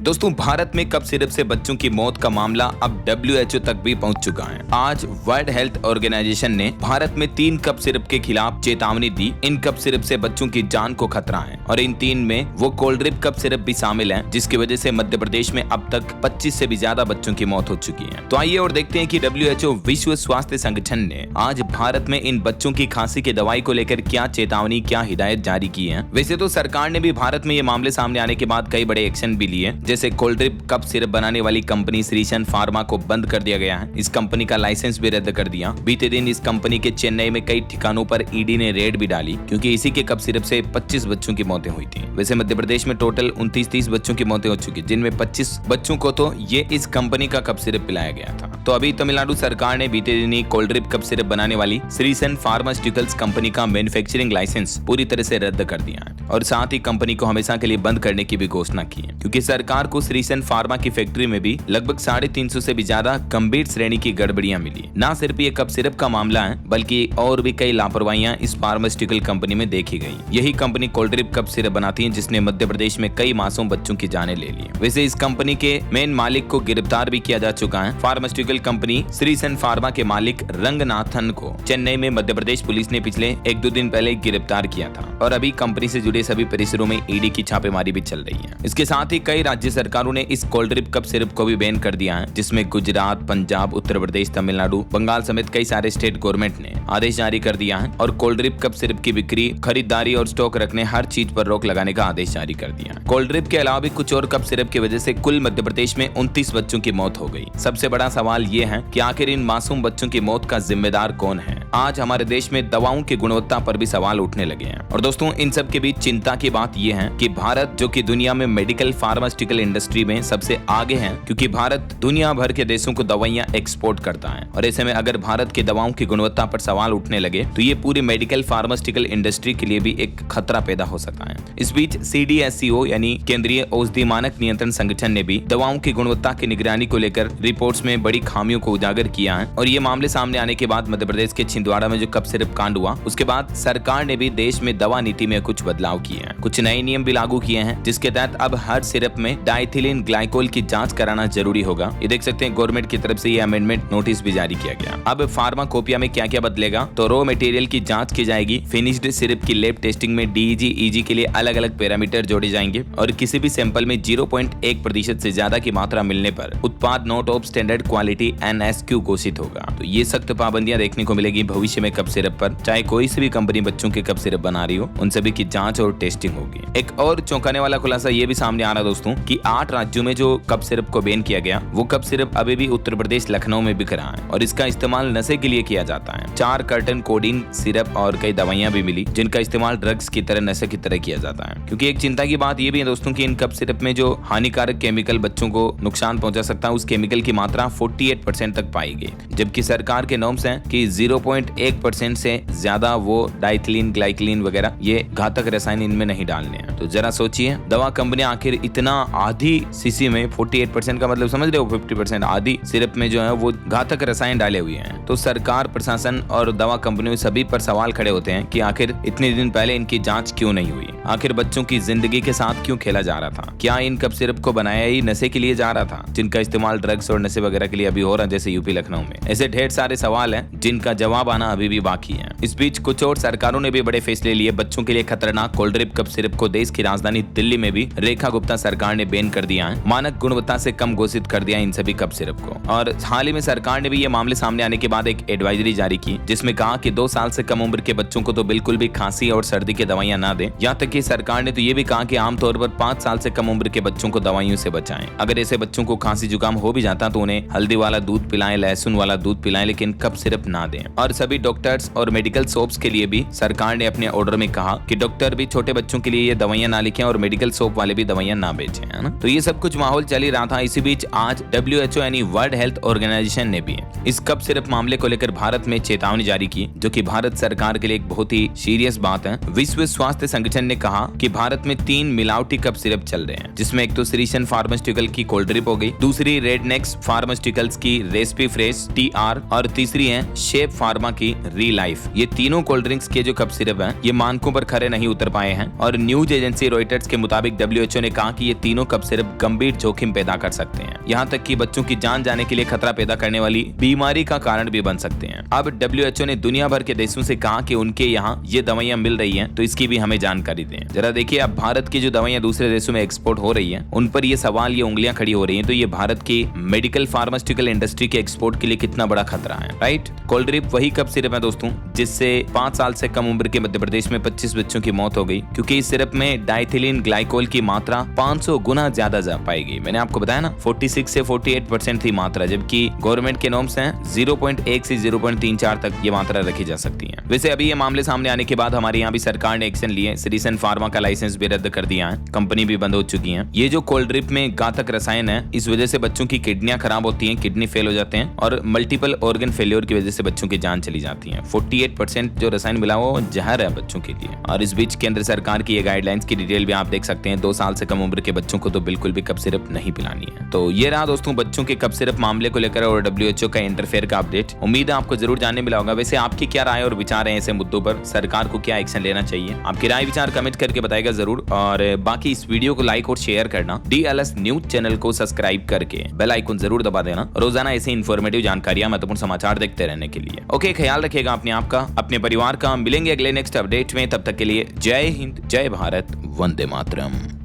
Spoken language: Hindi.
दोस्तों, भारत में कफ सिरप से बच्चों की मौत का मामला अब WHO तक भी पहुंच चुका है। आज वर्ल्ड हेल्थ ऑर्गेनाइजेशन ने भारत में 3 कफ सिरप के खिलाफ चेतावनी दी। इन कफ सिरप से बच्चों की जान को खतरा है और इन 3 में वो कोल्ड ड्रिप कफ सिरप भी शामिल है, जिसकी वजह से मध्य प्रदेश में अब तक 25 से भी ज्यादा बच्चों की मौत हो चुकी है। तो आइए और देखते हैं कि WHO विश्व स्वास्थ्य संगठन ने आज भारत में इन बच्चों की खांसी की दवाई को लेकर क्या चेतावनी, क्या हिदायत जारी की है। वैसे तो सरकार ने भी भारत में ये मामले सामने आने के बाद कई बड़े एक्शन भी लिए, जैसे कोल्ड ड्रिप कफ सिरप बनाने वाली कंपनी श्रीसन फार्मा को बंद कर दिया गया है। इस कंपनी का लाइसेंस भी रद्द कर दिया। बीते दिन इस कंपनी के चेन्नई में कई ठिकानों पर ईडी ने रेड भी डाली, क्योंकि इसी के कफ सिरप से 25 बच्चों की मौतें हुई थी। वैसे मध्य प्रदेश में टोटल 29-30 बच्चों की मौतें हो चुकी, जिनमें 25 बच्चों को तो ये इस कंपनी का कफ सिरप पिलाया गया था। तो अभी तमिलनाडु सरकार ने बीते दिन ही कोल्ड ड्रिप कफ सिरप बनाने वाली श्रीसन फार्मास्यूटिकल्स कंपनी का मैन्युफैक्चरिंग लाइसेंस पूरी तरह से रद्द कर दिया है और साथ ही कंपनी को हमेशा के लिए बंद करने की भी घोषणा की है, क्योंकि सरकार को श्रीसन फार्मा की फैक्ट्री में भी लगभग 350 से भी ज्यादा गंभीर श्रेणी की गड़बड़ियां मिली। ना सिर्फ ये कफ सिरप का मामला है, बल्कि और भी कई लापरवाहियां इस फार्मास्यूटिकल कंपनी में देखी गई। यही company cold drip cough syrup बनाती है, जिसने मध्य प्रदेश में कई मासूम बच्चों की जानें ले ली। वैसे इस कंपनी के मेन मालिक को गिरफ्तार भी किया जा चुका है। फार्मास्यूटिकल कंपनी श्रीसन फार्मा के मालिक रंगनाथन को चेन्नई में मध्य प्रदेश पुलिस ने पिछले 1-2 दिन पहले गिरफ्तार किया था और अभी कंपनी से जुड़े सभी परिसरों में ईडी की छापेमारी भी चल रही है। इसके साथ ही कई राज्य सरकारों ने इस कोल्ड ड्रिप कफ सिरप को भी बैन कर दिया है, जिसमें गुजरात, पंजाब, उत्तर प्रदेश, तमिलनाडु, बंगाल समेत कई सारे स्टेट गवर्नमेंट ने आदेश जारी कर दिया है और कोल्ड ड्रिप कफ सिरप की बिक्री, खरीदारी और स्टॉक रखने, हर चीज पर रोक लगाने का आदेश जारी कर दिया है। कोल्ड ड्रिप के अलावा भी कुछ और कफ सिरप की वजह से कुल मध्य प्रदेश में 29 बच्चों की मौत हो गई। सबसे बड़ा सवाल ये है कि आखिर इन मासूम बच्चों की मौत का जिम्मेदार कौन है। आज हमारे देश में दवाओं की गुणवत्ता पर भी सवाल उठने लगे हैं और दोस्तों, इन सब के बीच चिंता की बात यह है कि भारत, जो कि दुनिया में मेडिकल फार्मास्यूटिकल इंडस्ट्री में सबसे आगे है, क्योंकि भारत दुनिया भर के देशों को दवाइयां एक्सपोर्ट करता है और ऐसे में अगर भारत की दवाओं की गुणवत्ता पर सवाल उठने लगे तो ये पूरी मेडिकल फार्मास्यूटिकल इंडस्ट्री के लिए भी एक खतरा पैदा हो सकता है। इस बीच CDSCO यानी केंद्रीय औषधि मानक नियंत्रण संगठन ने भी दवाओं की गुणवत्ता की निगरानी को लेकर रिपोर्ट्स में बड़ी खामियों को उजागर किया है और ये मामले सामने आने के बाद मध्य प्रदेश के छिंदवाड़ा में जो कफ सिरप कांड हुआ, उसके बाद सरकार ने भी देश में दवा नीति में कुछ बदलाव किए हैं। कुछ नए नियम भी लागू किए हैं, जिसके तहत अब हर सिरप में डाइथिलीन ग्लाइकोल की जांच कराना जरूरी होगा। ये देख सकते हैं, गवर्नमेंट की तरफ से ये अमेंडमेंट नोटिस भी जारी किया गया। अब फार्माकोपिया में क्या क्या बदलेगा, तो रॉ मटेरियल की जांच की जाएगी। फिनिश्ड सिरप की लैब टेस्टिंग में DEG, EG के लिए अलग अलग पैरामीटर जोड़े जाएंगे और किसी भी सैंपल में 0.1% से ज्यादा की मात्रा मिलने पर उत्पाद not of standard quality NSQ घोषित होगा। तो ये सख्त पाबंदियां देखने को मिलेगी भविष्य में कफ सिरप पर। चाहे कोई सी भी कंपनी बच्चों के कफ सिरप बना रही हो, उन सभी की जांच और टेस्टिंग होगी। एक और चौंकाने वाला खुलासा ये भी सामने आ रहा दोस्तों कि 8 राज्यों में जो कफ सिरप को बैन किया गया, वो कफ सिरप अभी भी उत्तर प्रदेश लखनऊ में बिक रहा है और इसका इस्तेमाल नशे के लिए किया जाता है। 4 कार्टन कोडीन सिरप और कई दवाइयां भी मिली, जिनका इस्तेमाल ड्रग्स की तरह, नशे की तरह किया जाता है। क्योंकि एक चिंता की बात ये भी है दोस्तों कि इन कफ सिरप में जो हानिकारक केमिकल बच्चों को नुकसान पहुंचा सकता है, उस केमिकल की मात्रा 48% तक पाई गई, जबकि सरकार के नॉर्म्स हैं कि 0.1% से ज्यादा वो डाइथिलीन ग्लाइकोलिन वगैरह ये घातक रसायन इनमें नहीं डालने हैं। तो जरा सोचिए, दवा कंपनी आखिर इतना आधी सीसी में 48% का मतलब समझ रहे हो, 50% आधी सिरप में जो है वो घातक रसायन डाले हुए हैं। तो सरकार, प्रशासन और दवा कंपनियों सभी पर सवाल खड़े होते हैं कि आखिर इतने दिन पहले इनकी जांच क्यों नहीं हुई, आखिर बच्चों की जिंदगी के साथ क्यों खेला जा रहा था। क्या इन कफ सिरप को बनाया ही नशे के लिए जा रहा था, जिनका इस्तेमाल ड्रग्स और नशे वगैरह के लिए अभी हो रहा है, जैसे यूपी लखनऊ में। ऐसे ढेर सारे सवाल हैं जिनका जवाब आना अभी भी बाकी है। इस बीच कुछ और सरकारों ने भी बड़े फैसले लिए। बच्चों के लिए खतरनाक कोल्ड ड्रिप कफ सिरप को देश की राजधानी दिल्ली में भी रेखा गुप्ता सरकार ने बैन कर दिया है। मानक गुणवत्ता से कम घोषित कर दिया इन सभी कफ सिरप को। और हाल ही में सरकार ने भी ये मामले सामने आने के बाद एक एडवाइजरी जारी की, जिसमें कहा कि 2 साल से कम उम्र के बच्चों को तो बिल्कुल भी खांसी और सर्दी की दवाइयां ना दें। यहाँ तक कि सरकार ने तो ये भी कहा कि आमतौर पर 5 साल से कम उम्र के बच्चों को दवाइयों से बचाएं। अगर ऐसे बच्चों को खांसी जुकाम हो भी जाता तो उन्हें हल्दी वाला दूध पिलाएं, लहसुन वाला दूध पिलाएं, लेकिन कफ सिरप ना दें। और सभी डॉक्टर्स और मेडिकल शॉप्स के लिए भी सरकार ने अपने ऑर्डर में कहा कि डॉक्टर भी छोटे बच्चों के लिए ये दवाइयां ना लिखें और मेडिकल शॉप वाले भी दवाइयां ना बेचें, है ना। तो ये सब कुछ माहौल चल ही रहा था। इसी बीच आज WHO यानी वर्ल्ड हेल्थ ऑर्गेनाइजेशन ने भी इस कफ सिरप मामले को लेकर भारत में चेतावनी जारी की, जो कि भारत सरकार के लिए एक बहुत ही सीरियस बात है। विश्व स्वास्थ्य संगठन ने कहा कि भारत में 3 मिलावटी कफ सिरप चल रहे हैं, जिसमें एक तो श्रीसन फार्मास्यूटिकल की कोल्ड ड्रिप हो गई, दूसरी रेडनेक्स फार्मास्यूटिकल्स की रेसिपी फ्रेश TR और तीसरी है शेप फार्मा फार्मा की री लाइफ, ये तीनों कोल्ड ड्रिंक्स के जो कप सिरप हैं ये मानकों पर खरे नहीं उतर पाए हैं और न्यूज एजेंसी रॉयटर्स के मुताबिक WHO ने कहा कि ये तीनों कप सिरप गंभीर जोखिम पैदा कर सकते हैं, यहाँ तक कि बच्चों की जान जाने के लिए खतरा पैदा करने वाली बीमारी का कारण भी बन सकते हैं। अब WHO ने दुनिया भर के देशों से कहा कि उनके यहाँ ये दवाइयाँ मिल रही हैं तो इसकी भी हमें जानकारी दें। जरा देखिए, अब भारत की जो दवाइयाँ दूसरे देशों में एक्सपोर्ट हो रही हैं उन पर ये सवाल, ये उंगलियां खड़ी हो रही हैं, तो ये भारत की मेडिकल फार्मास्यूटिकल इंडस्ट्री के एक्सपोर्ट के लिए कितना बड़ा खतरा है, राइट। कोल्ड ड्रिंक वही कप सिरप है दोस्तों जिससे 5 साल से कम उम्र के मध्य प्रदेश में 25 बच्चों की मौत हो गई, क्योंकि इस सिरप में डाइथिलीन ग्लाइकोल की मात्रा 500 गुना ज्यादा जा पाई गई। मैंने आपको बताया ना 46 से 48% थी मात्रा, जबकि गवर्नमेंट के नॉर्म्स हैं 0.1 से 0.34 तक ये मात्रा रखी जा सकती है। वैसे अभी ये मामले सामने आने के बाद हमारे यहाँ भी सरकार ने एक्शन लिए, सिरिसन फार्मा का लाइसेंस भी रद्द कर दिया है, कंपनी भी बंद हो चुकी है। ये जो कोल्ड ड्रिंक में घातक रसायन है, इस वजह से बच्चों की किडनियां खराब होती हैं, किडनी फेल हो जाते हैं और मल्टीपल ऑर्गन फेलियर की वजह से बच्चों की जान चली जाती है। 48% जो रसायन मिला वो जहर है बच्चों के लिए। और इस बीच केंद्र सरकार की ये गाइडलाइंस की डिटेल भी आप देख सकते हैं। 2 साल से कम उम्र के बच्चों को तो बिल्कुल भी कप सिरप नहीं पिलानी है। तो ये रहा दोस्तों बच्चों के कप सिरप मामले को लेकर और WHO का इंटरफेयर का अपडेट। उम्मीद है आपको जरूर जानने मिला होगा। वैसे आपकी क्या राय और विचार है ऐसे मुद्दों पर, सरकार को क्या एक्शन लेना चाहिए? आपकी राय विचार कमेंट करके बताएगा जरूर। और बाकी इस वीडियो को लाइक और शेयर करना, DLS न्यूज चैनल को सब्सक्राइब करके बेल आइकन जरूर दबा देना, रोजाना ऐसे इन्फॉर्मेटिव जानकारियां, महत्वपूर्ण समाचार देखते रहने के लिए। ओके, ख्याल रखिएगा अपने आप का, अपने परिवार का। मिलेंगे अगले नेक्स्ट अपडेट में, तब तक के लिए जय हिंद, जय भारत, वंदे मातरम।